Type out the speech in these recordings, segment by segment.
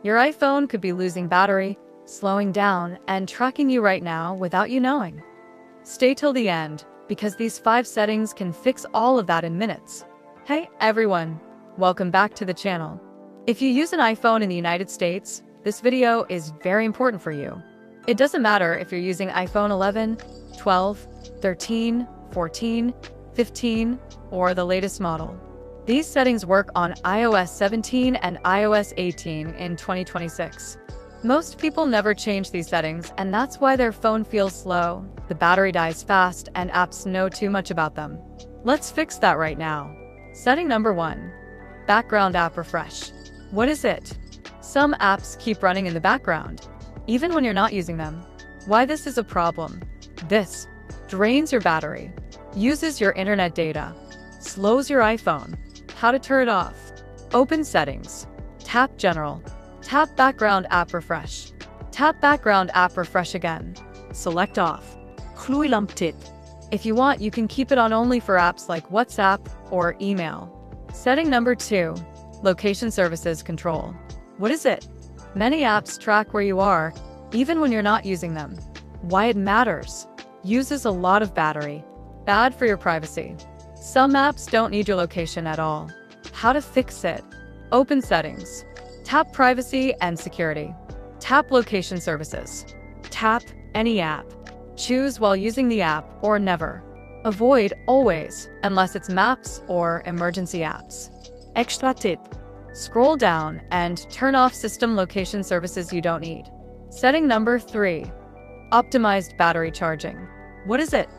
Your iPhone could be losing battery, slowing down, and tracking you right now without you knowing. Stay till the end, because these 5 settings can fix all of that in minutes. Hey everyone, welcome back to the channel. If you use an iPhone in the United States, this video is very important for you. It doesn't matter if you're using iPhone 11, 12, 13, 14, 15, or the latest model. These settings work on iOS 17 and iOS 18 in 2026. Most people never change these settings, and that's why their phone feels slow, the battery dies fast, and apps know too much about them. Let's fix that right now. Setting number 1. Background app refresh. What is it? Some apps keep running in the background, even when you're not using them. Why this is a problem? This drains your battery, uses your internet data, slows your iPhone. How to turn it off? Open Settings. Tap General. Tap Background App Refresh. Tap Background App Refresh again. Select Off. If you want, you can keep it on only for apps like WhatsApp or email. Setting number 2. Location Services Control. What is it? Many apps track where you are, even when you're not using them. Why it matters? Uses a lot of battery. Bad for your privacy. Some apps don't need your location at all. How to fix it? Open Settings. Tap Privacy and Security. Tap Location Services. Tap Any app. Choose while using the app or never. Avoid always, unless it's Maps or emergency apps. Extra tip. Scroll down and turn off system location services you don't need. Setting number 3. Optimized battery charging. What is it?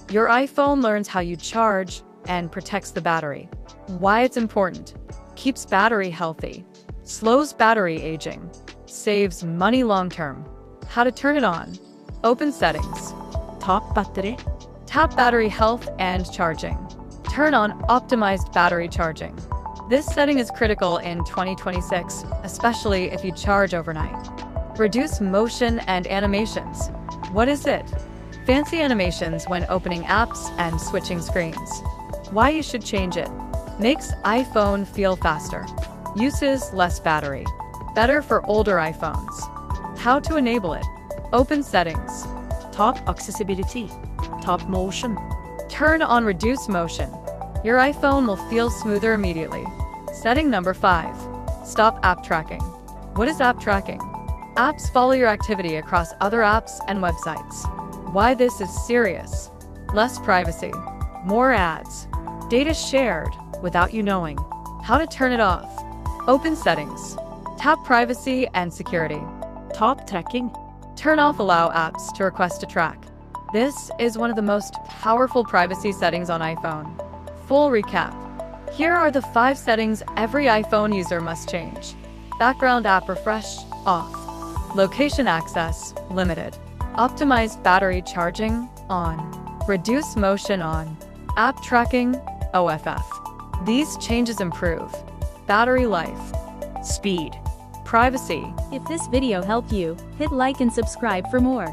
Your iPhone learns how you charge and protects the battery. Why it's important? Keeps battery healthy, slows battery aging, saves money long-term. How to turn it on? Open Settings. Tap Battery Health and Charging. Turn on Optimized Battery Charging. This setting is critical in 2026, especially if you charge overnight. Reduce motion and animations. What is it? Fancy animations when opening apps and switching screens. Why you should change it? Makes iPhone feel faster. Uses less battery. Better for older iPhones. How to enable it? Open Settings. Tap Accessibility. Tap Motion. Turn on Reduce Motion. Your iPhone will feel smoother immediately. Setting number 5. Stop app tracking. What is app tracking? Apps follow your activity across other apps and websites. Why this is serious? Less privacy. More ads. Data shared without you knowing. How to turn it off? Open Settings. Tap Privacy and Security. Tap Tracking. Turn off Allow apps to request to track. This is one of the most powerful privacy settings on iPhone. Full recap. Here are the 5 settings every iPhone user must change. Background app refresh, off. Location access, limited. Optimized battery charging, on. Reduce motion, on. App tracking, OFF. These changes improve battery life, speed, privacy. If this video helped you, hit like and subscribe for more.